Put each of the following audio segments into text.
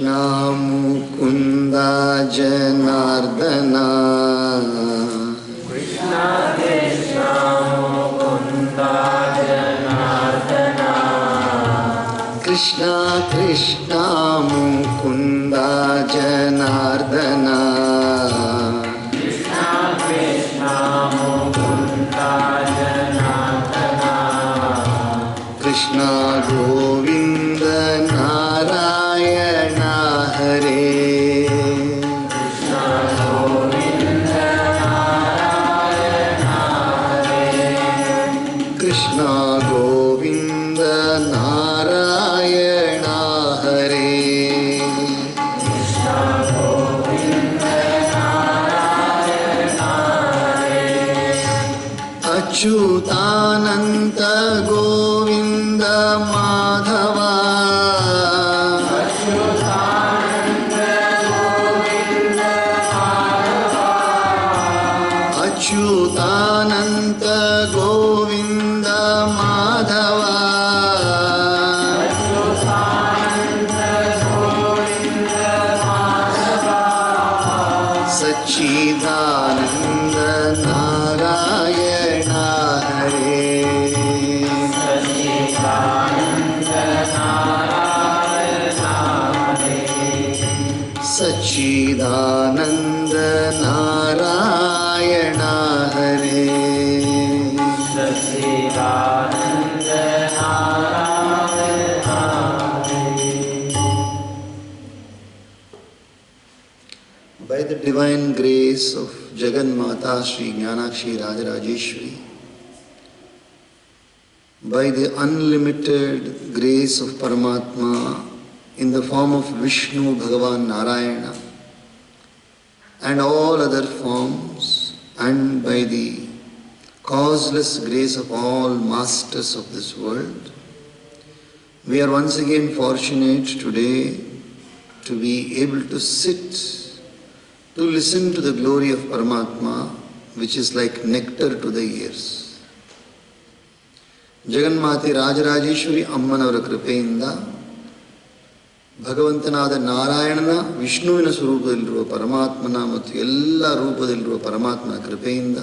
Krishna Mukunda Janardana Krishna Krishna Mukunda Janardana Krishna Krishna Mukunda Janardana Krishna Krishna Mukunda Janardana Krishna Govinda Narayana Hare Krishna Govinda Narayana Hare Krishna Govinda Narayana Hare Krishna Govinda Narayana Hare Achyutananta Govinda Madhava Achyutananta Govinda Madhava Sachidananda Narayana Hare Sachidananda Narayana Hare Sachidananda Narayana Hare. By the divine grace of Jagan Mata Sri Jnanakshi Rajarajeshwari, by the unlimited grace of Paramatma in the form of Vishnu Bhagavan Narayana and all other forms, and by the causeless grace of all masters of this world, we are once again fortunate today to be able to sit to listen to the glory of Paramatma, which is like nectar to the ears. Jagannmati Rajarajeshwari Ammanavara Kripeinda ಭಗವಂತನಾದ ನಾರಾಯಣನ ವಿಷ್ಣುವಿನ ಸ್ವರೂಪದಲ್ಲಿರುವ ಪರಮಾತ್ಮನ ಮತ್ತು ಎಲ್ಲ ರೂಪದಲ್ಲಿರುವ ಪರಮಾತ್ಮನ ಕೃಪೆಯಿಂದ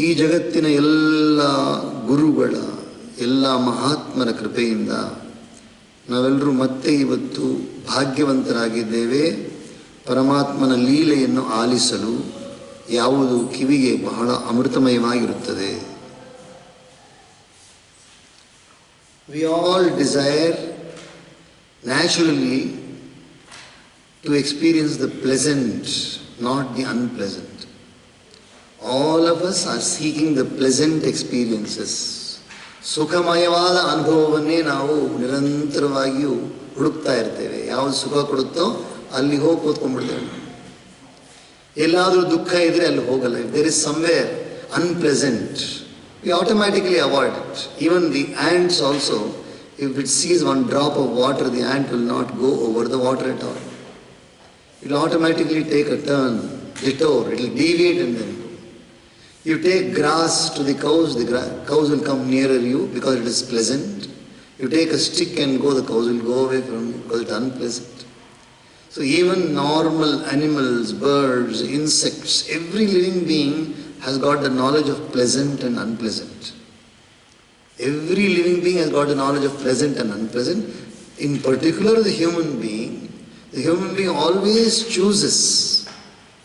ಈ ಜಗತ್ತಿನ ಎಲ್ಲ ಗುರುಗಳ ಎಲ್ಲ ಮಹಾತ್ಮರ ಕೃಪೆಯಿಂದ ನಾವೆಲ್ಲರೂ ಮತ್ತೆ ಇವತ್ತು ಭಾಗ್ಯವಂತರಾಗಿದ್ದೇವೆ ಪರಮಾತ್ಮನ ಲೀಲೆಯನ್ನು ಆಲಿಸಲು. ಯಾವುದು ಕಿವಿಗೆ ಬಹಳ ಅಮೃತಮಯವಾಗಿರುತ್ತದೆ. We all desire naturally to experience the pleasant, not the unpleasant. All of us are seeking the pleasant experiences. ಸುಖಮಯವಾದ ಅನುಭವವನ್ನೇ ನಾವು ನಿರಂತರವಾಗಿಯೂ ಹುಡುಕ್ತಾ ಇರ್ತೇವೆ. ಯಾವುದು ಸುಖ ಕೊಡುತ್ತೋ ಅಲ್ಲಿ ಹೋಗಿ ಕೂತ್ಕೊಂಡ್ಬಿಡ್ತೇವೆ. ಎಲ್ಲಾದರೂ ದುಃಖ ಇದ್ರೆ ಅಲ್ಲಿ ಹೋಗಲ್ಲ. If there is somewhere unpleasant, we automatically avoid it. Even the ants also, if it sees one drop of water, the ant will not go over the water at all. It will automatically take a turn, detour, it will deviate and then go. You take grass to the cows will come nearer you because it is pleasant. You take a stick and go, the cows will go away from you because it is unpleasant. So even normal animals, birds, insects, every living being has got the knowledge of pleasant and unpleasant. Every living being has got the knowledge of pleasant and unpleasant. In particular, the human being always chooses.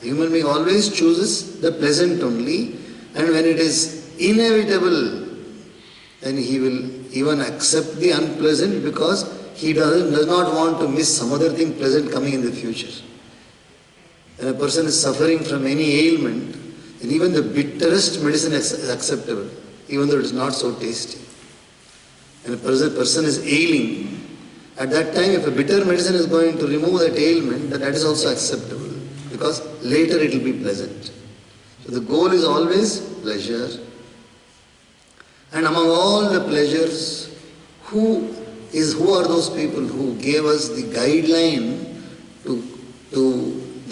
The human being always chooses the pleasant only, and when it is inevitable, then he will even accept the unpleasant because he does not want to miss some other thing pleasant coming in the future. When a person is suffering from any ailment, then even the bitterest medicine is acceptable, even though it is not so tasty. When a person is ailing, at that time if a bitter medicine is going to remove that ailment, then that is also acceptable because later it will be pleasant. So the goal is always pleasure. And among all the pleasures, who are those people who gave us the guideline to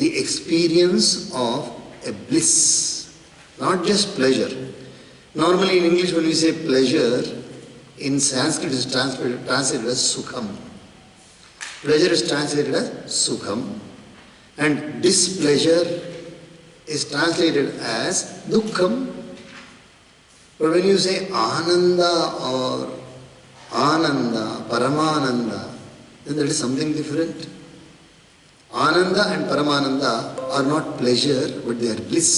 the experience of a bliss, not just pleasure. Normally in English when we say pleasure, in Sanskrit it is translated as sukham. Pleasure is translated as sukham, and displeasure is translated as dukkham. But when you say ananda or ananda, paramananda, then that is something different. Ananda and paramananda are not pleasure, but they are bliss.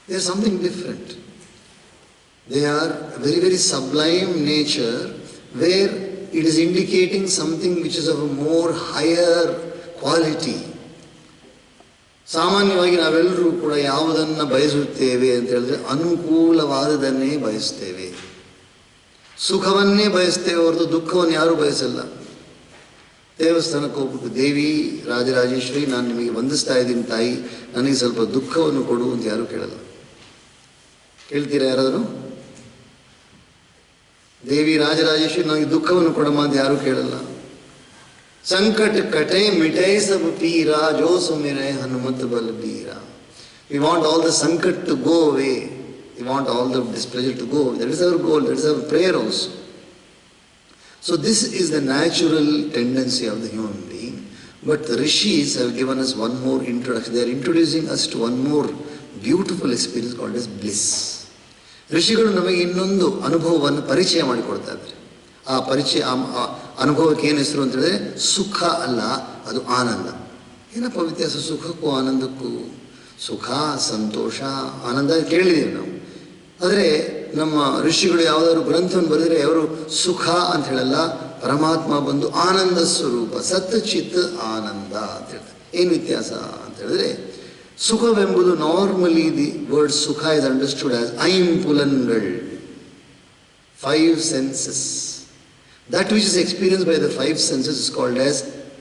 They are something different. They are a very, very sublime nature where it is indicating something which is of a more higher quality. ಸಾಮಾನ್ಯವಾಗಿ ನಾವೆಲ್ಲರೂ ಕೂಡ ಯಾವುದನ್ನು ಬಯಸುತ್ತೇವೆ ಅಂತ ಹೇಳಿದ್ರೆ ಅನುಕೂಲವಾದದನ್ನೇ ಬಯಸ್ತೇವೆ, ಸುಖವನ್ನೇ ಬಯಸ್ತೇವೆ ಹೊರತು ದುಃಖವನ್ನು ಯಾರೂ ಬಯಸಲ್ಲ. ದೇವಸ್ಥಾನಕ್ಕೆ ಹೋಗ್ಬಿಟ್ಟು ದೇವಿ ರಾಜರಾಜೇಶ್ವರಿ ನಾನು ನಿಮಗೆ ವಂದಿಸ್ತಾ ಇದ್ದೀನಿ ತಾಯಿ, ನನಗೆ ಸ್ವಲ್ಪ ದುಃಖವನ್ನು ಕೊಡು ಅಂತ ಯಾರೂ ಕೇಳಲ್ಲ. ಕೇಳ್ತೀರಾ ಯಾರಾದರೂ? ದೇವಿ ರಾಜರಾಜೇಶ್ವರಿ ನನಗೆ ದುಃಖವನ್ನು ಕೊಡಮ್ಮ ಅಂತ ಯಾರೂ ಕೇಳಲ್ಲ. ಸಂಕಟ ಕಟೆ ಮಿಟೈ ಸಬ್ ಪೀರಾ ಜೋ ಸುಮಿರೆ Hanumath ಬಲಬೀರ. We want all the sankat to go away. We want all the displeasure to go away. That is our goal. That is our prayer also. So this is the natural tendency of the human being. But the rishis have given us one more introduction. They are introducing us to one more beautiful experience called as bliss. ಋಷಿಗಳು ನಮಗೆ ಇನ್ನೊಂದು ಅನುಭವವನ್ನು ಪರಿಚಯ ಮಾಡಿಕೊಡ್ತಾ ಇದ್ದಾರೆ. ಆ ಪರಿಚಯ ಅನುಭವಕ್ಕೆ ಏನು ಹೆಸರು ಅಂತ ಹೇಳಿದ್ರೆ ಸುಖ ಅಲ್ಲ, ಅದು ಆನಂದ. ಏನಪ್ಪ ವ್ಯತ್ಯಾಸ ಸುಖಕ್ಕೂ ಆನಂದಕ್ಕೂ? ಸುಖ, ಸಂತೋಷ, ಆನಂದ ಕೇಳಿದ್ದೀವಿ ನಾವು. ಆದರೆ ನಮ್ಮ ಋಷಿಗಳು ಯಾವುದಾದ್ರು ಗ್ರಂಥವನ್ನು ಬರೆದರೆ ಅವರು ಸುಖ ಅಂತ ಹೇಳಲ್ಲ, ಪರಮಾತ್ಮ ಬಂದು ಆನಂದ ಸ್ವರೂಪ, ಸತ್ಚಿತ್ ಆನಂದ ಅಂತ ಹೇಳ್ತಾರೆ. ಏನು ವ್ಯತ್ಯಾಸ ಅಂತ ಹೇಳಿದ್ರೆ, ಸುಖವೆಂಬುದು normally the word sukha is understood as ಐಂಪುಲನ್ಗಳು, 5 senses. That which is experienced by the 5 senses is called as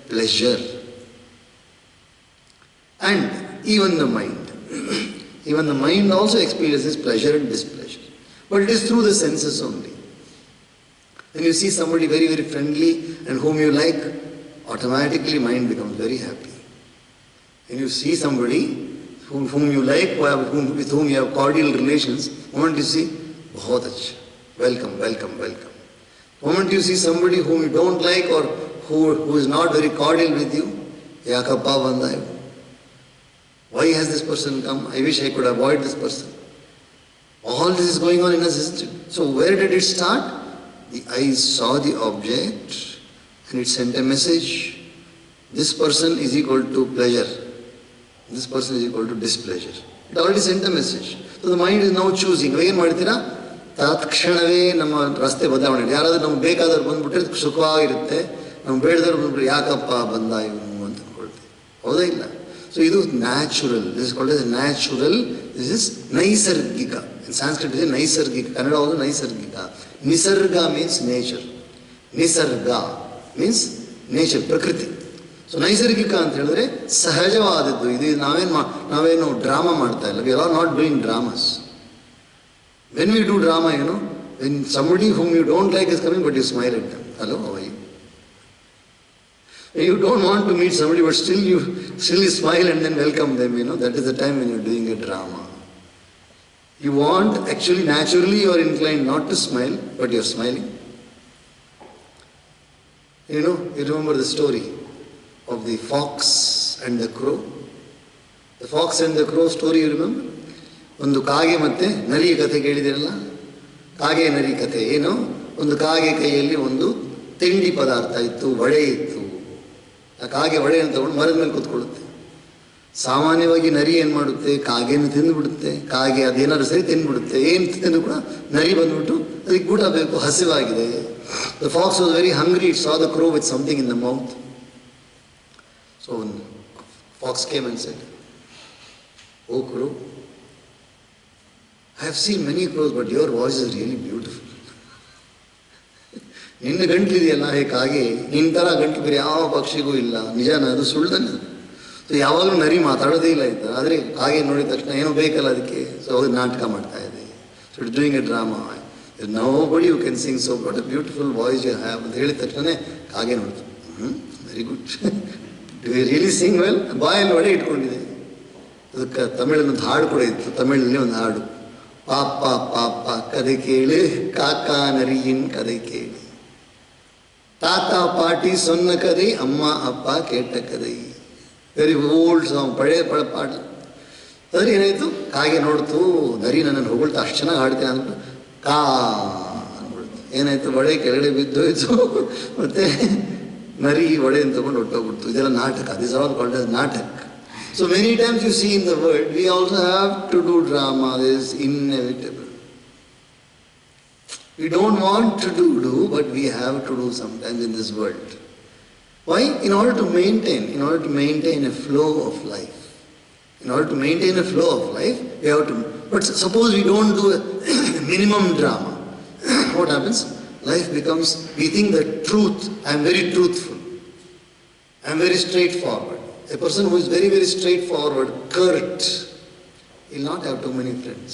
pleasure. And even the mind. Even the mind also experiences pleasure and displeasure. But it is through the senses only. When you see somebody very, very friendly and whom you like, automatically mind becomes very happy. When you see somebody whom you like, with whom you have cordial relations, the moment you see, bahut achha, welcome, welcome, welcome. The moment you see somebody whom you don't like or who is not very cordial with you, yakappa banda, why has this person come? I wish I could avoid this person. All this is going on in a system. So where did it start? The eyes saw the object and it sent a message. This person is equal to pleasure. This person is equal to displeasure. It already sent a message. So the mind is now choosing. ಏನು ಮಾಡ್ತೀರಾ? ತತ್ಕ್ಷಣವೇ ನಮ್ಮ ರಸ್ತೆ ಬದಲಾವಣೆ. ಯಾರಾದರೂ ನಮ್ಗೆ ಬೇಕಾದವ್ರು ಬಂದ್ಬಿಟ್ರೆ ಸುಖವಾಗಿರುತ್ತೆ, ನಮ್ಗೆ ಬೇಡದವ್ರು ಬಂದ್ಬಿಟ್ರೆ ಯಾಕಪ್ಪ ಬಂದ ಇವನು ಅಂತ ಅಂದ್ಕೊಳ್ತೀವಿ. ಹೌದಾ ಇಲ್ಲ? ಸೊ ಇದು natural. This is called as natural. This is ನೈಸರ್ಗಿಕ. ಇನ್ ಸಂಸ್ಕೃತ ಇದೆ ನೈಸರ್ಗಿಕ, ಕನ್ನಡ ಒಂದು ನೈಸರ್ಗಿಕ. ನಿಸರ್ಗ ಮೀನ್ಸ್ ನೇಚರ್. ನಿಸರ್ಗ ಮೀನ್ಸ್ ನೇಚರ್, ಪ್ರಕೃತಿ. ಸೊ ನೈಸರ್ಗಿಕ ಅಂತ ಹೇಳಿದ್ರೆ ಸಹಜವಾದದ್ದು. ಇದು ನಾವೇನು ಡ್ರಾಮಾ ಮಾಡ್ತಾ ಇಲ್ಲ. We are not doing dramas. When we do drama, when somebody whom you don't like is coming but you smile at them. Hello, how are you? You don't want to meet somebody but still you smile and then welcome them, that is the time when you're doing a drama. You want, actually naturally you are inclined not to smile but you're smiling. You remember the story of the fox and the crow? The fox and the crow story, you remember? ಒಂದು ಕಾಗೆ ಮತ್ತೆ ನರಿಯ ಕಥೆ ಕೇಳಿದಿರಲ್ಲ? ಕಾಗೆ ನರಿ ಕಥೆ ಏನು? ಒಂದು ಕಾಗೆ ಕೈಯಲ್ಲಿ ಒಂದು ತಿಂಡಿ ಪದಾರ್ಥ ಇತ್ತು, ವಡೆ ಇತ್ತು. ಆ ಕಾಗೆ ವಡೆಯನ್ನು ತಗೊಂಡು ಮರದ ಮೇಲೆ ಕೂತ್ಕೊಳ್ಳುತ್ತೆ. ಸಾಮಾನ್ಯವಾಗಿ ನರಿ ಏನು ಮಾಡುತ್ತೆ? ಕಾಗೆಯನ್ನು ತಿಂದುಬಿಡುತ್ತೆ. ಕಾಗೆ ಅದೇನಾದ್ರು ಸರಿ ತಿಂದುಬಿಡುತ್ತೆ. ಏನು ತಿಂದು ಕೂಡ ನರಿ ಬಂದ್ಬಿಟ್ಟು ಅದಕ್ಕೆ ಊಟ ಬೇಕು, ಹಸಿವಾಗಿದೆ. The fox was very hungry. It saw the crow with something in the mouth. So fox came and said, "oh crow, I have seen many crows, but your voice is really beautiful." ನಿನ್ನ ಗಂಟ್ಲಿದೆಯಲ್ಲ ಹಾಗೆ, ನಿನ್ನ ಥರ ಗಂಟ್ಲು ಬೇರೆ ಯಾವ ಪಕ್ಷಿಗೂ ಇಲ್ಲ. ನಿಜಾನ? ಅದು ಸುಳ್ದನ? ಸೊ ಯಾವಾಗಲೂ ನರಿ ಮಾತಾಡೋದೇ ಇಲ್ಲ ಆಯ್ತಾ. ಆದರೆ ಕಾಗೆ ನೋಡಿದ ತಕ್ಷಣ ಏನೋ ಬೇಕಲ್ಲ ಅದಕ್ಕೆ, ಸೊ ಅದು ನಾಟಕ ಮಾಡ್ತಾ ಇದೆ. So it doing a drama. Nobody you can sing so what a beautiful voice you have ಅಂತ ಹೇಳಿದ ತಕ್ಷಣ ಕಾಗೆ ನೋಡ್ತು, very good, do you really sing well. ಬಾಯಲ್ಲಿ ಒಡೆ ಇಟ್ಕೊಂಡಿದೆ. ಅದಕ್ಕೆ ತಮಿಳಿನೊಂದು ಹಾಡು ಕೂಡ ಇತ್ತು. ತಮಿಳಿನಲ್ಲಿ ಒಂದು ಹಾಡು, ಪಾಪ ಪಾಪ ಕதை ಕೇಳು ಕಾಕ ನರಿಯಿನ್ ಕதை ಕೇಳಿ. ತಾತ ಪಾಟಿ ಸೊನ್ನ ಕதை ಅಮ್ಮ ಅಪ್ಪ ಕೇಟ ಕதை. ವೆರಿ ಓಲ್ಡ್ ಸಾಂಗ್, ಪಳೆಯ ಪಾಟ. ಅದ್ರ ಏನಾಯಿತು, ಕಾಗೆ ನೋಡ್ತು, ನರಿ ನನ್ನನ್ನು ಹೊಗಳ್ತಾ ಅಷ್ಟು ಚೆನ್ನಾಗಿ ಹಾಡ್ತೇನೆ ಅಂದ್ಬಿಟ್ಟು ಕಾ ಅಂದ್ಬಿಡ್ತು. ಏನಾಯಿತು, ಒಳೆ ಕೆಳಗಡೆ ಬಿದ್ದೋಯ್ತು. ಮತ್ತು ನರಿ ಒಡೆಯನ್ನು ತಗೊಂಡು ಹೊಟ್ಟೋಗ್ಬಿಡ್ತು. ಇದೆಲ್ಲ ನಾಟಕ. ದಿಸ್ ಆಲ್ ಕಾಲ್ಡ್ ಆಸ್ ನಾಟಕ. So many times you see in the world, we also have to do drama. This is inevitable. We don't want to do, but we have to do sometimes in this world. Why? In order to maintain a flow of life. In order to maintain a flow of life, we have to. But suppose we don't do a minimum drama. What happens? Life becomes, we think that truth, I am very truthful. I am very straightforward. A person who is very, very straightforward, curt, will not have too many friends.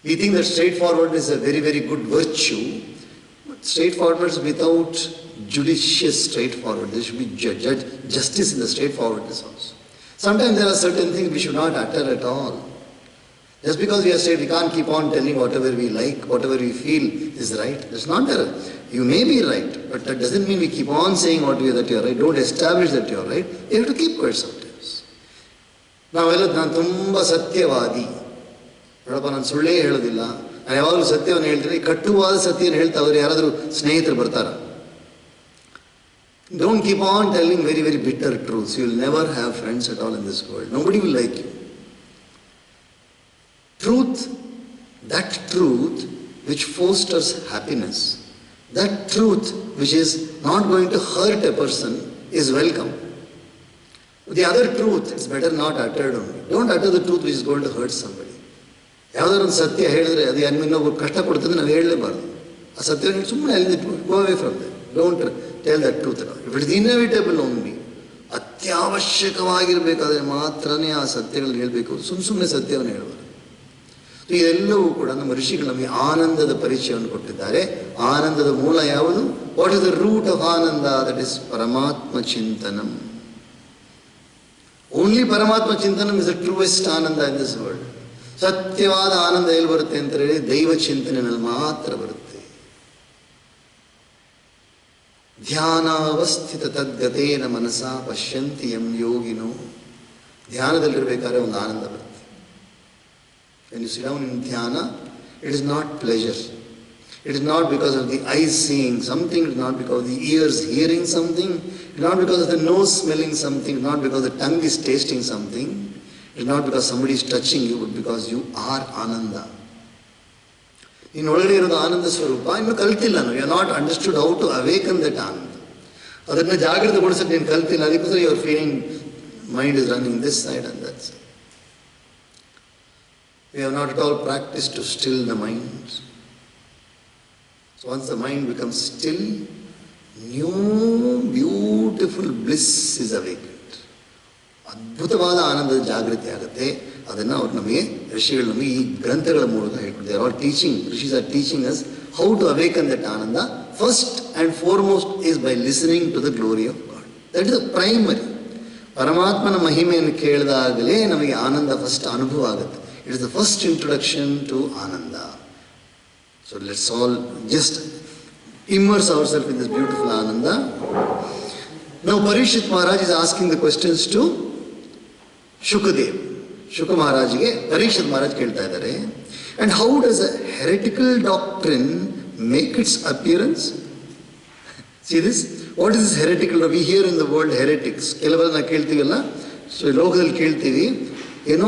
We think that straightforward is a very, very good virtue, but straightforward without judicious straightforward. There should be justice in the straightforwardness also. Sometimes there are certain things we should not utter at all. Just because we are straight, we can't keep on telling whatever we like, whatever we feel is right. That's not there. You may be right, but that doesn't mean we keep on saying that you are right. Don't establish that you are right. You have to keep quiet sometimes. ನಾನು ತುಂಬ ಸತ್ಯವಾದಿ, ನೋಡಪ್ಪ ನಾನು ಸುಳ್ಳೇ ಹೇಳೋದಿಲ್ಲ, ನಾನು ಯಾವಾಗಲೂ ಸತ್ಯವನ್ನು ಹೇಳ್ತೀನಿ, ಕಟ್ಟುವಾದ ಸತ್ಯವನ್ನು ಹೇಳ್ತಾ ಅವರು ಯಾರಾದರೂ ಸ್ನೇಹಿತರು ಬರ್ತಾರ. Don't keep on telling very, very bitter truths. You will never have friends at all in this world. Nobody will like you. Truth, that truth which fosters happiness, that truth which is not going to hurt a person is welcome. The other truth, it's better not uttered only. Don't utter the truth which is going to hurt somebody. ಯಾವುದಾದ್ರು ಒಂದು ಸತ್ಯ ಹೇಳಿದ್ರೆ ಅದು ಇನ್ನೊಬ್ಬರು ಕಷ್ಟಪಡ್ತದೆ, ನಾವು ಹೇಳಲೇಬಾರ್ದು. ಆ ಸತ್ಯವನ್ನು ಸುಮ್ಮನೆ ಅಲ್ಲಿ go away from that. Don't tell that truth. It is inevitable only. ಅತ್ಯವಶ್ಯಕವಾಗಿರಬೇಕಾದ್ರೆ ಮಾತ್ರನೇ ಆ ಸತ್ಯಗಳನ್ನು ಹೇಳಬೇಕು. ಸುಮ್ಮನೆ ಸತ್ಯವನ್ನು ಹೇಳಬಾರ್ದು. ಇದೆಲ್ಲವೂ ಕೂಡ ನಮ್ಮ ಋಷಿಗಳು ನಮಗೆ ಆನಂದದ ಪರಿಚಯವನ್ನು ಕೊಟ್ಟಿದ್ದಾರೆ. ಆನಂದದ ಮೂಲ ಯಾವುದು? What is the root of ananda? That is paramatma chintanam. Only paramatma chintanam is the truest ananda in this world. ಸತ್ಯವಾದ ಆನಂದ ಎಲ್ಲಿ ಬರುತ್ತೆ ಅಂತ ಹೇಳಿ ದೈವ ಚಿಂತನೆಯಲ್ಲಿ ಮಾತ್ರ ಬರುತ್ತೆ. ಧ್ಯಾನಾವಸ್ಥಿತ ತದ್ಗತೇನ ಮನಸ ಪಶ್ಯಂತಿ ಯಂ ಯೋಗಿನೋ. ಧ್ಯಾನದಲ್ಲಿರಬೇಕಾದ್ರೆ ಒಂದು ಆನಂದ ಬರುತ್ತೆ. When you sit down in dhyana, it is not pleasure. It is not because of the eyes seeing something, it is not because of the ears hearing something, it is not because of the nose smelling something, it is not because the tongue is tasting something, it is not because somebody is touching you, but because you are Ananda. In ಒಳಗಡೆ ಇರೋದು ಆನಂದ ಸ್ವರೂಪ. ಇನ್ನು ಕಲ್ತಿಲ್ಲ ನಾವು. You are not understood how to awaken that ananda. ಅದನ್ನು ಜಾಗೃತಗೊಳಿಸಕ್ಕೆ ನೀನು ಕಲ್ತಿಲ್ಲ. ಅದಕ್ಕೋಸ್ಕರ your feeling mind is running this side and that side. We have not at all practiced to still the mind. So once the mind becomes still, new beautiful bliss is awakened. ಅದ್ಭುತವಾದ ಆನಂದದ ಜಾಗೃತಿ ಆಗುತ್ತೆ. ಅದನ್ನು ಅವರು ನಮಗೆ ಋಷಿಗಳು ನಮಗೆ ಈ ಗ್ರಂಥಗಳ ಮೂಲಕ ಹೇಳ್ಕೊಡ್ತಾರೆ. They are all teaching. Rishis are teaching us how to awaken that ananda. First and foremost is by listening to the glory of God. That is the primary. ಪರಮಾತ್ಮನ ಮಹಿಮೆಯನ್ನು ಕೇಳಿದಾಗಲೇ ನಮಗೆ ಆನಂದ ಫಸ್ಟ್ ಅನುಭವ ಆಗುತ್ತೆ. It is the first introduction to Ananda. So let's all just immerse ourselves in this beautiful Ananda. Now Parikshit Maharaj is asking the questions to Shukadev. Shuka Maharajige Parikshit Maharaj ಕೇಳ್ತಾ ಇದ್ದಾರೆ. And how does a heretical doctrine make its appearance? See this? What is this heretical? We hear in the world heretics. ಕೆಲವರನ್ನ ಕೇಳ್ತೀವಲ್ಲ, so ಲೋಕದಲ್ಲಿ ಕೇಳ್ತೀವಿ, ಏನು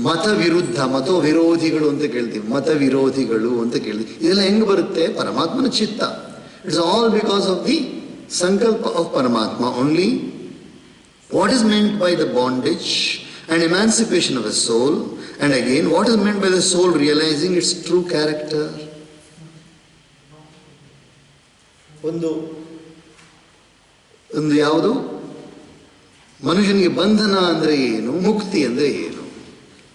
ಮತ ವಿರುದ್ಧ, ಮತೋ ವಿರೋಧಿಗಳು ಅಂತ ಕೇಳ್ತೀವಿ. ಮತ ವಿರೋಧಿಗಳು ಅಂತ ಕೇಳ್ತೀವಿ. ಇದೆಲ್ಲ ಹೆಂಗೆ ಬರುತ್ತೆ? ಪರಮಾತ್ಮನ ಚಿತ್ತ. It's all because of the ಸಂಕಲ್ಪ ಆಫ್ ಪರಮಾತ್ಮ only. What is meant by the bondage and emancipation of a soul, and again what is meant by the soul realizing its true character. ಒಂದು ಯಾವುದು? ಮನುಷ್ಯನಿಗೆ ಬಂಧನ ಅಂದರೆ ಏನು, ಮುಕ್ತಿ ಅಂದರೆ ಏನು?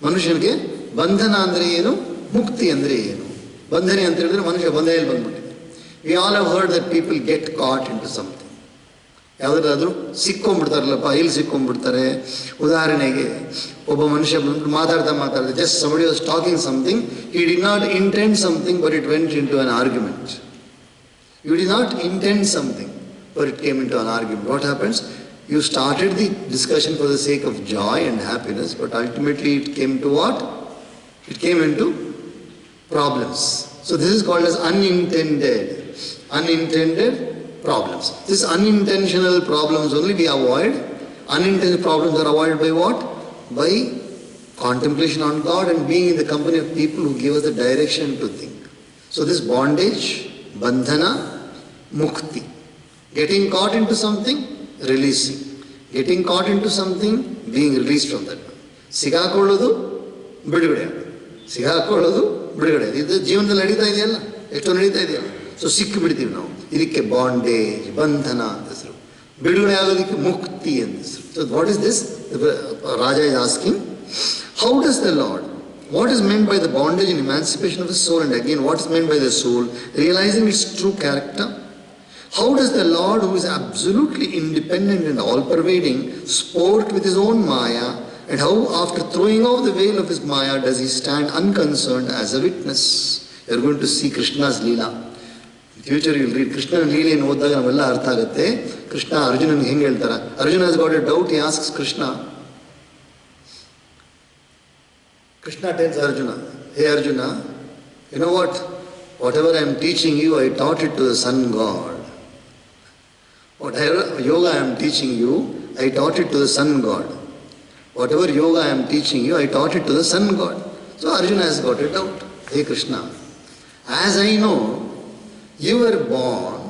ಮನುಷ್ಯನಿಗೆ ಬಂಧನ ಅಂದರೆ ಏನು, ಮುಕ್ತಿ ಅಂದರೆ ಏನು? ಬಂಧನೆ ಅಂತ ಹೇಳಿದ್ರೆ ಮನುಷ್ಯ ಬಂಧನೆಯಲ್ಲಿ ಬಂದ್ಬಿಟ್ಟಿದೆ. We all have heard that people get caught in to something. ಯಾವುದಾದ್ರೂ ಸಿಕ್ಕೊಂಡ್ಬಿಡ್ತಾರಲ್ಲಪ್ಪ, ಇಲ್ಲಿ ಸಿಕ್ಕೊಂಡ್ಬಿಡ್ತಾರೆ. ಉದಾಹರಣೆಗೆ ಒಬ್ಬ ಮನುಷ್ಯ ಬಂದ್ಬಿಟ್ಟು ಮಾತಾಡ್ತಾ just somebody was talking something, he did not intend something but it went into an argument. You did not intend something, but it came into an argument. What happens? You started the discussion for the sake of joy and happiness, but ultimately it came to what? It came into problems. So this is called as unintended problems. These unintentional problems only we avoid. Unintentional problems are avoided by what? By contemplation on God and being in the company of people who give us the direction to think. So this bondage, bandhana, mukti. Getting caught into something, releasing. Getting caught into something, being released from that. ಸಿಗಾಕೊಳ್ಳೋದು ಬಿಡುಗಡೆ. ಸಿಗಾಕೊಳ್ಳೋದು ಬಿಡುಗಡೆ. ಇದು ಜೀವನದಲ್ಲಿ ನಡೀತಾ ಇದೆಯಲ್ಲ, ಎಷ್ಟೋ ನಡೀತಾ ಇದೆಯಲ್ಲ. So ಸಿಕ್ಕಿ ಬಿಡ್ತೀವಿ ನಾವು. ಇದಕ್ಕೆ ಬಾಂಡೇಜ್, ಬಂಧನ ಅಂತ ಹೆಸರು. ಬಿಡುಗಡೆ ಆಗೋದಕ್ಕೆ ಮುಕ್ತಿ ಅಂತ ಹೆಸರು. So what is this? Raja is asking, how does the Lord, what is meant by the bondage and emancipation of the soul, and again what is meant by the soul, realizing its true character? How does the Lord, who is absolutely independent and all-pervading, sport with his own Maya, and how after throwing off the veil of his Maya does he stand unconcerned as a witness? You are going to see Krishna's Leela. In future you will read Krishna Leela ಓದಿದಾಗ ನಾವೆಲ್ಲ ಅರ್ಥ ಆಗುತ್ತೆ. ಕೃಷ್ಣ ಅರ್ಜುನನಿಗೆ ಹೆಂಗೆ ಹೇಳ್ತಾರೆ? Arjuna has got a doubt, he asks Krishna. Krishna tells Arjuna, hey Arjuna, you know what? Whatever I am teaching you, I taught it to the sun god. Whatever yoga I am teaching you, I taught it to the sun god. Whatever yoga I am teaching you, I taught it to the sun god. So Arjuna has got a doubt. Hey Krishna, as I know, you were born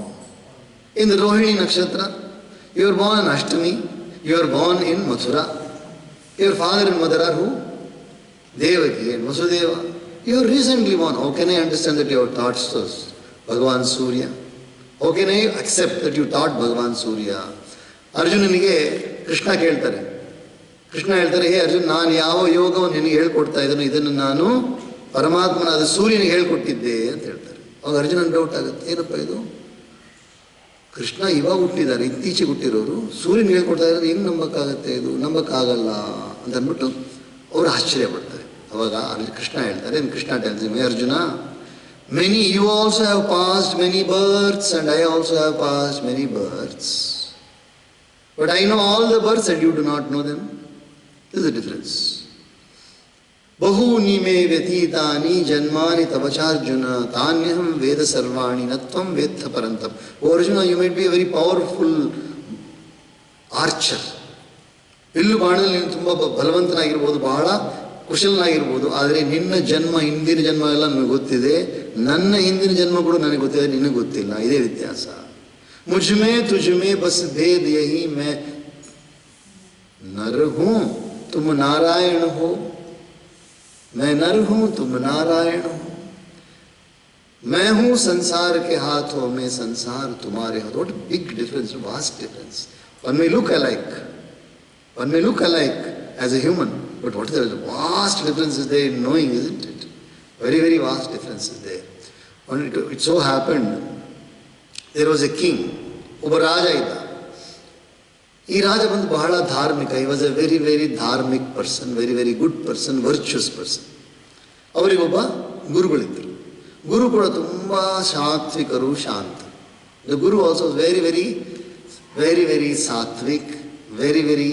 in the Rohini Nakshatra, you were born in Ashtami, you were born in Mathura. Your father and mother are who? Devaki and Vasudeva. You are recently born. How can I understand that you have taught Bhagavan Surya? How can I accept that you taught Bhagavan Surya? ಅರ್ಜುನನಿಗೆ ಕೃಷ್ಣ ಕೇಳ್ತಾರೆ. ಕೃಷ್ಣ ಹೇಳ್ತಾರೆ, ಹೇ ಅರ್ಜುನ್, ನಾನು ಯಾವ ಯೋಗವನ್ನು ನಿನಗೆ ಹೇಳ್ಕೊಡ್ತಾ ಇದ್ದೇನೋ ಇದನ್ನು ನಾನು ಪರಮಾತ್ಮನಾದ ಸೂರ್ಯನಿಗೆ ಹೇಳ್ಕೊಟ್ಟಿದ್ದೆ ಅಂತ ಹೇಳ್ತಾರೆ. ಅವಾಗ ಅರ್ಜುನನ ಡೌಟ್ ಆಗುತ್ತೆ, ಏನಪ್ಪ ಇದು? ಕೃಷ್ಣ ಇವಾಗ ಹುಟ್ಟಿದ್ದಾರೆ, ಇತ್ತೀಚೆಗೆ ಹುಟ್ಟಿರೋರು, ಸೂರ್ಯನಿಗೆ ಹೇಳ್ಕೊಡ್ತಾ ಇದ್ದಾರೆ, ಹೆಂಗೆ ನಂಬಕ್ಕಾಗತ್ತೆ ಇದು? ನಂಬಕ್ಕಾಗಲ್ಲ ಅಂತ ಅಂದ್ಬಿಟ್ಟು ಅವರು ಆಶ್ಚರ್ಯ ಪಡ್ತಾರೆ. ಅವಾಗ ಕೃಷ್ಣ ಹೇಳ್ತಾರೆ, Krishna tells him, hey Arjuna, you also have passed many births and I also have passed many births. But I know all the births and you do not know them. This is the difference. Bahuni me vyatitani janmani tavacharjuna tanyaham veda sarvani natvam vedha parantam. Oh Arjuna, you might be a very powerful archer. Bill ಬಾಣದಲ್ಲಿ ನೀನು ತುಂಬ ಬಲವಂತನಾಗಿರ್ಬೋದು, ಬಹಳ ಕುಶಲನಾಗಿರ್ಬೋದು, ಆದರೆ ನಿನ್ನ ಜನ್ಮ, ಹಿಂದಿನ ಜನ್ಮ ಎಲ್ಲ ನನಗೆ ಗೊತ್ತಿದೆ, ನನ್ನ ಹಿಂದಿನ ಜನ್ಮ ಕೂಡ ನನಗೆ ಗೊತ್ತಿದೆ, ನಿನಗೆ ಗೊತ್ತಿಲ್ಲ. ಇದೇ ವ್ಯತ್ಯಾಸ. ಮುಜ್ಮೆ ತುಜ್ಮೆ ಬಸ್ ಭೇದ್ ಯಹಿ ಮೈ ನರ್ ಹೂ ತುಮ್ ನಾರಾಯಣ ಹೋ, ಮೈ ನರ್ ಹೂ ತುಮ್ ನಾರಾಯಣ ಹೋ, मैं हूँ संसार के हाथों में, संसार तुम्हारे हाथ. What a big difference, vast difference. One may look alike. One may look alike as a human, but what is the vast difference is there in knowing, isn't it? Very, very vast difference is there. It so happened, there was a king, ಒಬ್ಬ ರಾಜ ಇದ್ದ. ಈ ರಾಜ ಬಂದು ಬಹಳ ಧಾರ್ಮಿಕ. he was a very, very dharmik person, very, very good person, virtuous person. ಅವರಿಗೊಬ್ಬ ಗುರುಗಳಿದ್ದರು. ಗುರು ಕೂಡ ತುಂಬ ಸಾತ್ವಿಕರು, ಶಾಂತ. The guru also very, very, very, very satvik, very, very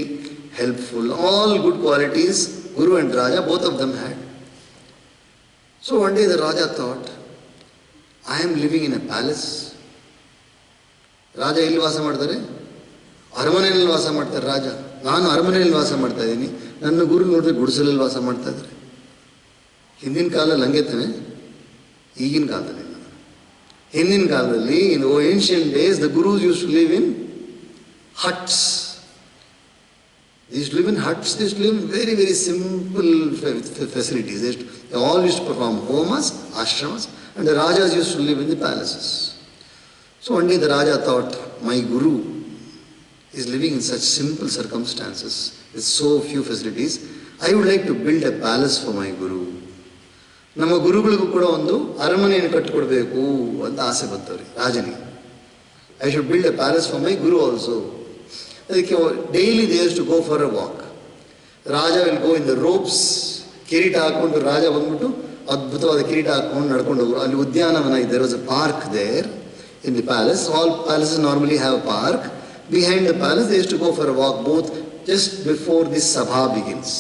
helpful, all good qualities Guru and Raja, both of them had. So one day the Raja thought, I am living in a palace. Raja ಇಲ್ಲಿ ವಾಸ ಮಾಡ್ತಾರೆ, ಅರಮನೆಯಲ್ಲಿ ವಾಸ ಮಾಡ್ತಾರೆ ರಾಜ. ನಾನು ಅರಮನೆಯಲ್ಲಿ ವಾಸ ಮಾಡ್ತಾ ಇದ್ದೀನಿ, ನನ್ನ ಗುರು ನೋಡಿದ್ರೆ ಗುಡಿಸಲಲ್ಲಿ ವಾಸ ಮಾಡ್ತಾ ಇದ್ದಾರೆ. ಹಿಂದಿನ ಕಾಲದಲ್ಲಿ ಹಂಗೆ ತಾನೆ, ಈಗಿನ ಕಾಲದಲ್ಲಿ. ಹಿಂದಿನ ಕಾಲದಲ್ಲಿ in ancient days the gurus used to live in huts. They used to live in huts, they used to live in very, very simple facilities. They all used to perform homas, ashramas, and the Rajas used to live in the palaces. So one day the Raja thought, my Guru is living in such simple circumstances with so few facilities. I would like to build a palace for my Guru. ನಮ್ಮ ಗುರುಗಳಿಗೂ ಕೂಡ ಒಂದು ಅರಮನೆಯನ್ನು ಕಟ್ಟಿಕೊಡ್ಬೇಕು ಅಂತ ಆಸೆ ಬಂತವ್ರಿ ರಾಜನಿಗೆ. I should build a palace for my Guru also. ಅದಕ್ಕೆ daily they use to go for a walk. Raja will go in the ropes. ಕಿರೀಟ ಹಾಕೊಂಡು ರಾಜ ಬಂದ್ಬಿಟ್ಟು ಅದ್ಭುತವಾದ ಕಿರೀಟ ಹಾಕೊಂಡು ನಡ್ಕೊಂಡು ಹೋಗೋರು. ಅಲ್ಲಿ ಉದ್ಯಾನವನ ಇದೆ, there was a park there. in the palace. All palaces normally have a park. Behind the palace, they used to go for a walk both just before the sabha begins.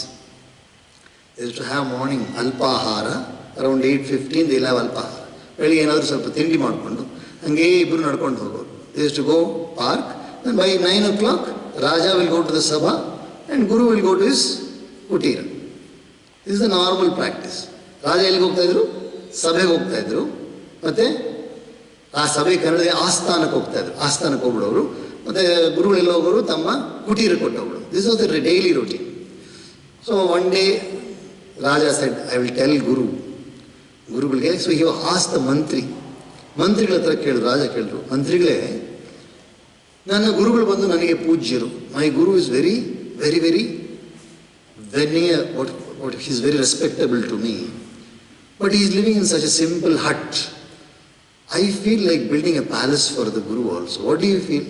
They used to have morning alpahara, around 8:15 they'll have alpahara. ಬೆಳಿಗ್ಗೆ ಏನಾದರೂ ಸ್ವಲ್ಪ ತಿಂಡಿ ಮಾಡಿಕೊಂಡು ಹಂಗೇ ಇಬ್ಬರು ನಡ್ಕೊಂಡು ಹೋಗೋರು. They used to go park, and by 9 o'clock, Raja will go to the sabha and Guru will go to his kutira. This is the normal practice. ರಾಜ ಎಲ್ಲಿಗೆ ಹೋಗ್ತಾ ಇದ್ರು? ಸಭೆಗೆ ಹೋಗ್ತಾ ಇದ್ರು. ಮತ್ತೆ ಆ ಸಭೆ ಕನ್ನಡದಲ್ಲಿ ಆಸ್ಥಾನಕ್ಕೆ ಹೋಗ್ತಾ ಇದ್ರು. ಆಸ್ಥಾನಕ್ಕೆ ಹೋಗ್ಬಿಡೋರು. ಮತ್ತೆ ಗುರುಗಳೆಲ್ಲ ಹೋಗೋರು ತಮ್ಮ ಕುಟೀರಕ್ಕೆ ಕೊಟ್ಟೋಗ್ಬಿಡೋರು. This was the daily routine. So one day raja said, I will tell ಗುರುಗಳಿಗೆ. ಸೊ ಹಿ ಆಸ್ಕ್ ದ ಮಂತ್ರಿಗಳ ಹತ್ರ ಕೇಳಿದ್ರು. ರಾಜ ಕೇಳಿದ್ರು, ಮಂತ್ರಿಗಳೇ, ನನ್ನ ಗುರುಗಳು ಬಂದು ನನಗೆ ಪೂಜ್ಯರು. My guru is very very very he is very respectable to me, but he is living in such a simple hut. I feel like building a palace for the Guru also. What do you feel?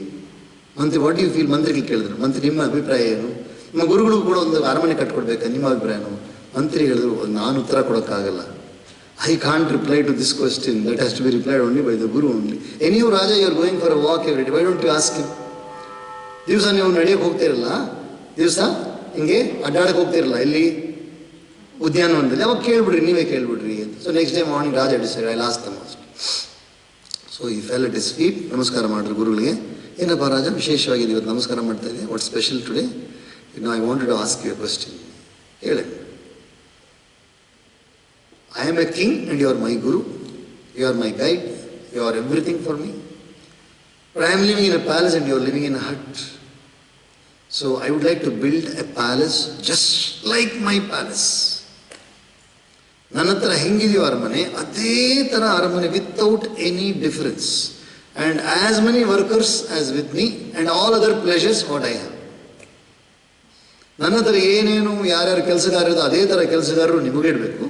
Mantri, what do you feel? ಮಂತ್ರಿಗಳು ಕೇಳಿದ್ರು, ಮಂತ್ರಿ ನಿಮ್ಮ ಅಭಿಪ್ರಾಯ ಏನು? ನಿಮ್ಮ ಗುರುಗಳು ಕೂಡ ಒಂದು ಅರಮನೆ ಕಟ್ಕೊಡ್ಬೇಕಾ, ನಿಮ್ಮ ಅಭಿಪ್ರಾಯನು? ಮಂತ್ರಿ ಹೇಳಿದ್ರು, ನಾನು ಉತ್ತರ ಕೊಡೋಕ್ಕಾಗಲ್ಲ. I can't reply to this question. That has to be replied only by the Guru only. Any Raja, you are going for a walk every day. Why don't you ask him? ದಿವಸ ನೀವು ನಡೆಯೋಕೆ ಹೋಗ್ತಿರಲ್ಲ, ದಿವಸ ಹಿಂಗೆ ಅಡ್ಡಾಡಕ್ಕೆ ಹೋಗ್ತಿರಲ್ಲ, ಎಲ್ಲಿ ಉದ್ಯಾನವನದಲ್ಲಿ, ಅವಾಗ ಕೇಳ್ಬಿಡ್ರಿ, ನೀವೇ ಕೇಳ್ಬಿಡ್ರಿ ಅಂತ. So next day morning Raja decide, I lost the most. So ಈ ಫೆಲ್ ಅಟ್ ಹಿಸ್ ಫೀಟ್, ನಮಸ್ಕಾರ ಮಾಡಿದ್ರು ಗುರುಗಳಿಗೆ. ಏನಪ್ಪ ರಾಜ, ವಿಶೇಷವಾಗಿ ಇವತ್ತು ನಮಸ್ಕಾರ ಮಾಡ್ತಾ ಇದ್ದೆ, what special today? I wanted to ask you a question. ಹೇಳಿ. I am a king and you are my guru. You are my guide. You are everything for me. But I am living in a palace and you are living in a hut. So I would like to build a palace just like my palace. ನನ್ನ ಹತ್ರ ಹೆಂಗಿದೆಯೋ ಅರಮನೆ, ಅದೇ ಥರ ಅರಮನೆ without any difference. And as many workers as with me and all other pleasures what I have. ನನ್ನ ಹತ್ರ ಏನೇನು ಯಾರ್ಯಾರು ಕೆಲಸಗಾರರು ಅದೇ ಥರ ಕೆಲಸಗಾರರು ನಿಮಗೆ ಇಡಬೇಕು,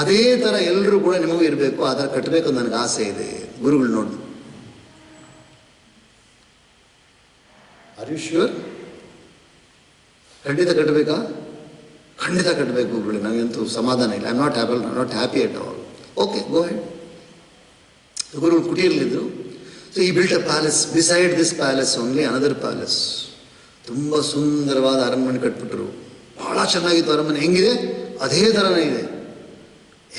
ಅದೇ ಥರ ಎಲ್ಲರೂ ಕೂಡ ನಿಮಗೂ ಇರಬೇಕು. ಆ ಥರ ಕಟ್ಟಬೇಕು ಅಂತ ನನಗೆ ಆಸೆ ಇದೆ. ಗುರುಗಳು ನೋಡಿ, ಆರ್ ಯು ಶ್ಯೂರ್? ಖಂಡಿತ ಕಟ್ಟಬೇಕಾ? ಖಂಡಿತ ಕಟ್ಟಬೇಕು ಗುರುಗಳೇ, ನನಗಂತೂ ಸಮಾಧಾನ ಇಲ್ಲ. I am not happy at all. Okay, go head. ಗುರುಗಳು ಕುಟೀರಲ್ಲಿದ್ದರು. ಸೊ ಈ built a palace. Beside this palace only another palace. ತುಂಬ ಸುಂದರವಾದ ಅರಮನೆ ಕಟ್ಬಿಟ್ರು. ಭಾಳ ಚೆನ್ನಾಗಿತ್ತು ಅರಮನೆ. ಹೆಂಗಿದೆ ಅದೇ ಥರನೇ ಇದೆ,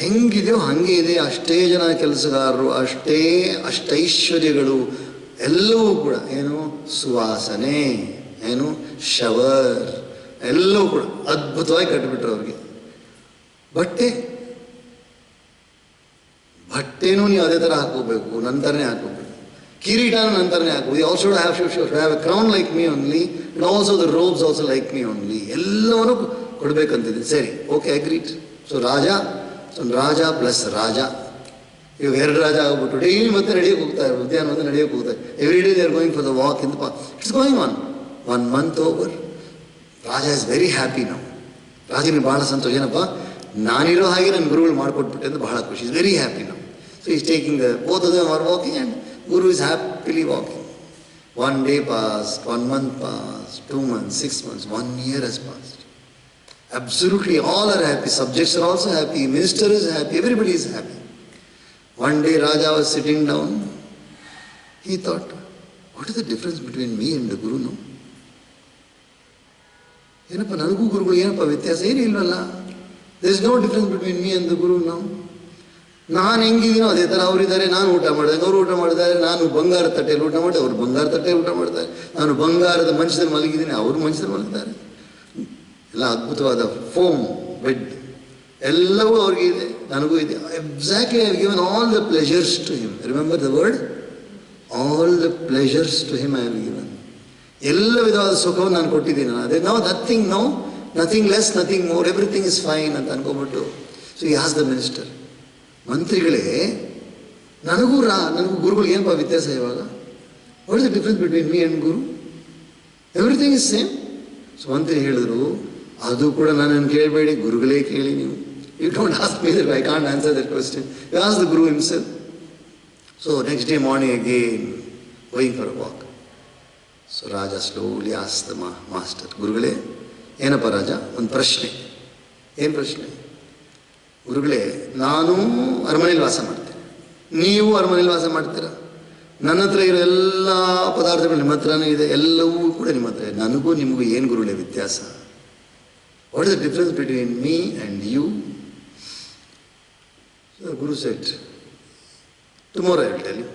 ಹೆಂಗಿದೆಯೋ ಹಾಗೆ ಇದೆ. ಅಷ್ಟೇ ಜನ ಕೆಲಸಗಾರರು, ಅಷ್ಟೈಶ್ವರ್ಯಗಳು ಎಲ್ಲವೂ ಕೂಡ. ಏನು ಸುವಾಸನೆ, ಏನು ಶವರ್, ಎಲ್ಲವೂ ಕೂಡ ಅದ್ಭುತವಾಗಿ ಕಟ್ಟಿಬಿಟ್ರು ಅವ್ರಿಗೆ. ಬಟ್ಟೆನೂ ನೀವು ಅದೇ ಥರ ಹಾಕೋಬೇಕು, ನಂತರನೇ ಹಾಕೋಬೇಕು. ಕಿರೀಟನೂ ನಂತರನೇ ಹಾಕಬೇಕು. You also have a crown like me only, and also the robes also like me only. ಎಲ್ಲವನ್ನೂ ಕೊಡಬೇಕಂತಿದೆ. ಸರಿ, okay, agreed. So raja plus raja, ಇವಾಗ ಎರಡು ರಾಜ ಆಗ್ಬಿಟ್ಟು ಡೈಲಿ ಮತ್ತೆ ನಡೆಯೋಕೆ ಹೋಗ್ತಾರೆ, ಉದ್ಯಾನವನ ನಡೆಯೋಕೆ ಹೋಗ್ತಾರೆ. Every day they are going for the walk in the park. It's going on 1 month over. Raja is very happy ನಾವು. ರಾಜನಿಗೆ ಭಾಳ ಸಂತೋಷ. ಏನಪ್ಪ, ನಾನಿರೋ ಹಾಗೆ ನನ್ನ ಗುರುಗಳು ಮಾಡಿಕೊಟ್ಬಿಟ್ಟೆ ಅಂತ ಬಹಳ ಖುಷಿ. ಇಸ್ ವೆರಿ ಹ್ಯಾಪಿ ನಾವು. So is taking both of them are walking and Guru is happily walking. 1 day passed, 1 month passed, 2 months, 6 months, 1 year has passed. Absolutely all are happy. Subjects are also happy. Minister is happy. Everybody is happy. One day Raja was sitting down. He thought, what is the difference between me and the Guru now? ಏನಪ್ಪ, ನನಗೂ ಗುರುಗಳು ಏನಪ್ಪ ವ್ಯತ್ಯಾಸ? ಏನೂ ಇಲ್ವಲ್ಲ. there is no difference between me and the Guru now. ನಾನು ಹೆಂಗಿದ್ದೀನೋ ಅದೇ ಥರ ಅವರಿದ್ದಾರೆ. ನಾನು ಊಟ ಮಾಡಿದಾಗ ಅವರು ಊಟ ಮಾಡಿದ್ದಾರೆ. ನಾನು ಬಂಗಾರ ತಟ್ಟೆಯಲ್ಲಿ ಊಟ ಮಾಡಿ ಅವರು ಬಂಗಾರ ತಟ್ಟೆಯಲ್ಲಿ ಊಟ ಮಾಡ್ತಾರೆ. ನಾನು ಬಂಗಾರದ ಮಂಚದಲ್ಲಿ ಮಲಗಿದ್ದೀನಿ, ಅವರು ಮಂಚದಲ್ಲಿ ಮಲಗಿದ್ದಾರೆ. ಎಲ್ಲ ಅದ್ಭುತವಾದ ಫೋಮ್ ಬೆಡ್ ಎಲ್ಲವೂ ಅವ್ರಿಗೆ ಇದೆ, ನನಗೂ ಇದೆ. Exactly I have given all the pleasures to him. Remember the word, all the pleasures to him I have given. ಎಲ್ಲ ವಿಧವಾದ ಸುಖವನ್ನು ನಾನು ಕೊಟ್ಟಿದ್ದೀನಿ. ಅದೇ nothing less, nothing more, everything is fine ಅಂತ ಅನ್ಕೊಂಬಿಟ್ಟು. ಸೊ ಈ ಆಸ್ ದ ಮಿನಿಸ್ಟರ್, ಮಂತ್ರಿಗಳೇ, ನನಗೂ ಗುರುಗಳಿಗೆ ಏನಪ್ಪ ವ್ಯತ್ಯಾಸ ಇವಾಗ? What is the difference between me and Guru? Everything is same. So ಮಂತ್ರಿ ಹೇಳಿದ್ರು, ಅದು ಕೂಡ ನನ್ನನ್ನು ಕೇಳಬೇಡಿ, ಗುರುಗಳೇ ಕೇಳಿ ನೀವು. You don't ask me that, I can't answer that question. You ask the Guru himself. So next day morning again going for a walk. So raja slowly ask the master, ಗುರುಗಳೇ, ಏನಪ್ಪ ರಾಜ, ಒಂದು ಪ್ರಶ್ನೆ. ಏನು ಪ್ರಶ್ನೆ? ಗುರುಗಳೇ, ನಾನು ಅರಮನೆಯಲ್ಲಿ ವಾಸ ಮಾಡ್ತೇನೆ, ನೀವು ಅರಮನೆಯಲ್ಲಿ ವಾಸ ಮಾಡ್ತೀರಾ. ನನ್ನ ಹತ್ರ ಇರೋ ಎಲ್ಲ ಪದಾರ್ಥಗಳು ನಿಮ್ಮ ಹತ್ರನೂ ಇದೆ, ಎಲ್ಲವೂ ಕೂಡ ನಿಮ್ಮ ಹತ್ರ ಇದೆ. ನನಗೂ ನಿಮಗೂ ಏನು ಗುರುಗಳೇ ವ್ಯತ್ಯಾಸ? What is the difference between me and you? Guru said, tomorrow I will tell you.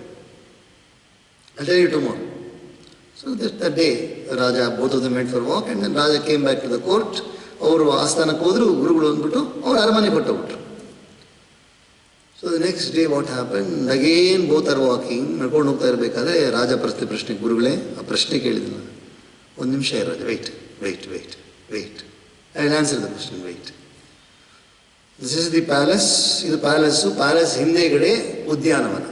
I'll tell you tomorrow. So that day, Raja, both of them went for a walk, and then Raja came back to the court. ಅವರು ಆಸ್ಥಾನಕ್ಕೆ ಹೋದ್ರು, ಗುರುಗಳು ಅಂದ್ಬಿಟ್ಟು ಅವ್ರು ಅರಮನೆ ಕೊಟ್ಟುಬಿಟ್ರು. So the next day what happen, again both are walking, ನಡ್ಕೊಂಡು ಹೋಗ್ತಾ ಇರಬೇಕಾದ್ರೆ ರಾಜ ಪ್ರಶ್ನೆ, ಗುರುಗಳೇ ಆ ಪ್ರಶ್ನೆ ಕೇಳಿದ್ರು. ಒಂದು ನಿಮಿಷ ರಾಜ, wait wait wait wait, I will answer the question, wait. This is the palace, ಇದು ಪ್ಯಾಲೇಸು, ಪ್ಯಾಲೇಸ್ ಹಿಂದೆಗಡೆ ಉದ್ಯಾನವನ.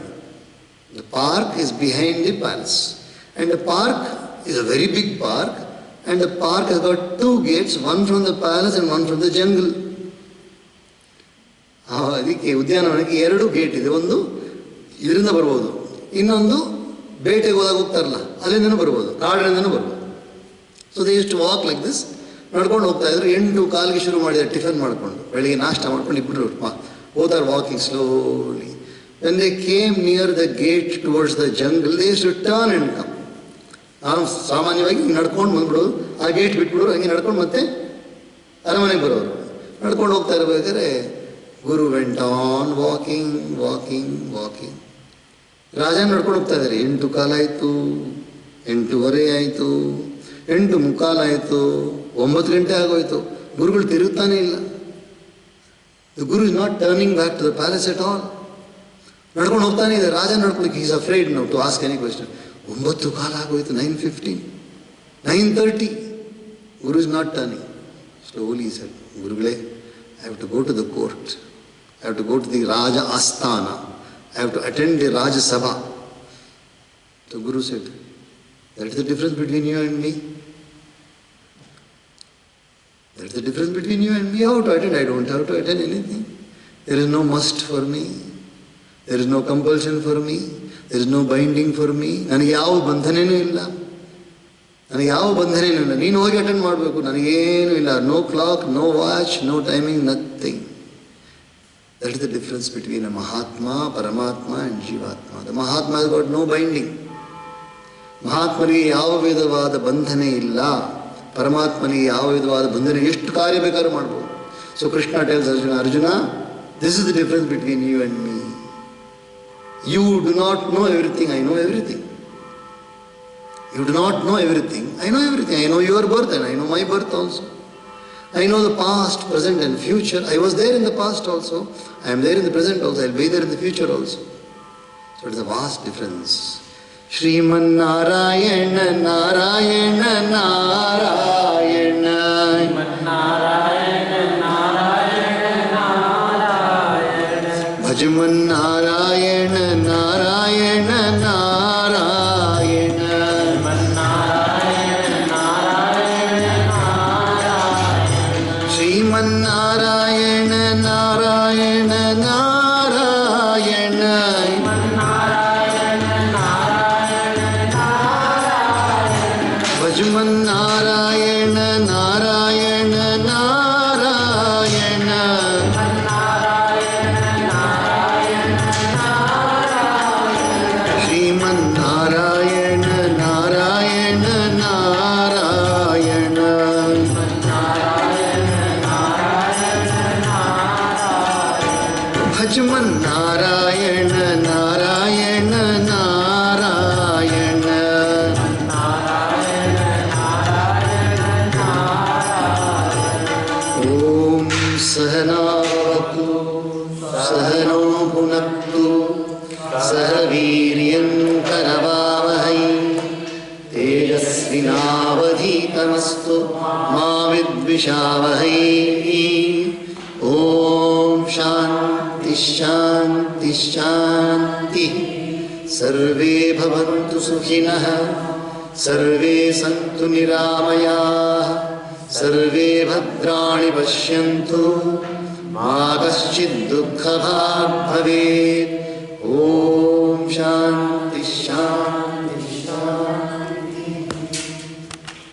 The park is behind the palace, and the park is a very big park, and the park has got two gates, one from the palace and one from the jungle. ಅದಕ್ಕೆ ಉದ್ಯಾನವನಕ್ಕೆ ಎರಡು gate ಇದೆ, ಒಂದು ಇದರಿಂದ ಬರ್ಬೋದು, ಇನ್ನೊಂದು ಬೇಟೆಗೆ ಹೋದಾಗ ಹೋಗ್ತಾರಲ್ಲ ಅಲ್ಲಿಂದನೂ ಬರ್ಬೋದು, ಕಾಡಿನಿಂದನೂ ಬರ್ಬೋದು. So they use to walk like this, ನಡ್ಕೊಂಡು ಹೋಗ್ತಾ ಇದ್ರು. 8:15 ಶುರು ಮಾಡಿದ್ದಾರೆ ಟಿಫನ್ ಮಾಡಿಕೊಂಡು, ಬೆಳಿಗ್ಗೆ ನಾಷ್ಟ ಮಾಡ್ಕೊಂಡು ಇಬ್ಬರು both are walking slowly. When they came near the gate towards the jungle, they use to turn and come. ನಾನು ಸಾಮಾನ್ಯವಾಗಿ ಹಿಂಗೆ ನಡ್ಕೊಂಡು ಬಂದ್ಬಿಡೋದು, ಆ ಗೇಟ್ ಬಿಟ್ಬಿಡೋರು, ಹಂಗೆ ನಡ್ಕೊಂಡು ಮತ್ತೆ ಅರಮನೆಗೆ ಬರೋರು. ನಡ್ಕೊಂಡು ಹೋಗ್ತಾ ಇರಬೇಕಾದ್ರೆ guru went on walking walking walking. ರಾಜ ನಡ್ಕೊಂಡು ಹೋಗ್ತಾ ಇದ್ದಾರೆ. 8:15 ಆಯಿತು, 8:15 ಆಯಿತು, 8:45 ಆಯಿತು, 9 ಗಂಟೆ ಆಗೋಯ್ತು. ಗುರುಗಳು ತಿರುಗ್ತಾನೇ ಇಲ್ಲ. The guru is not turning back to the palace at all. ನಡ್ಕೊಂಡು ಹೋಗ್ತಾನೆ ಇದೆ. ರಾಜ ನಡ್ಕೊಳಕ್ಕೆ ಈಸ್ ಅಫ್ರೈಡ್ ನಾವು ಟು ಆಸ್ಕ್ ಎನಿ ಕ್ವೆಶ್ಚನ್. 9:15 ಆಗೋಯ್ತು, 9:15, 9:30. Guru is not turning. Slowly he said, Gurugule, I have to go to the court. I have to go to the Raja Asthana. I have to attend the Raja Sabha. So Guru said, that is the difference between you and me. That is the difference between you and me. How to attend? I don't have to attend anything. There is no must for me. There is no compulsion for me. There is no binding for me. ನನಗೆ ಯಾವ ಬಂಧನೇನೂ ಇಲ್ಲ, ನನಗೆ ಯಾವ ಬಂಧನೇನೂ ಇಲ್ಲ. ನೀನು ಹೋಗಿ attend ಮಾಡಬೇಕು, ನನಗೇನೂ ಇಲ್ಲ. No clock, no watch, no timing, nothing. That is the difference between a mahatma, paramatma and jeevatma. The mahatma has got no binding. ಮಹಾತ್ಮನಿಗೆ ಯಾವ ವಿಧವಾದ ಬಂಧನೆ ಇಲ್ಲ, ಪರಮಾತ್ಮನಿಗೆ ಯಾವ ವಿಧವಾದ ಬಂಧನೆ, ಎಷ್ಟು ಕಾರ್ಯ ಬೇಕಾದ್ರೂ ಮಾಡ್ಬೋದು. So Krishna tells Arjuna, Arjuna, this is the difference between you and me. You do not know everything, I know everything. You do not know everything, I know everything. I know your birth and I know my birth also. I know the past, present and future. I was there in the past also, I am there in the present also, I will be there in the future also. So it is a vast difference. Shriman Narayana Narayana Narayana Narayana Narayana Narayana Bhajaman Narayana Narayana Narayana Narayana Narayana Narayana Shriman Narayana Narayana Narayana Narayana Narayana Narayana Bhajaman Narayana Narayana Narayana Shriman Narayana Narayana Narayana Bhajaman Narayana Narayana Narayana Om Sahana Bhavatu Sahano Bhunaktu Sah Viryam Karavavahai Tejasvinavadhitamastu Ma Vidvishavahai. Om Shanti Shanti Shanti. Sarve Bhavantu Sukhinah, Sarve Santu Niramayah, Sarve Bhadrani Pashyantu, Ma Kaschid Dukkha Bhavet. Om Shanti Shanti.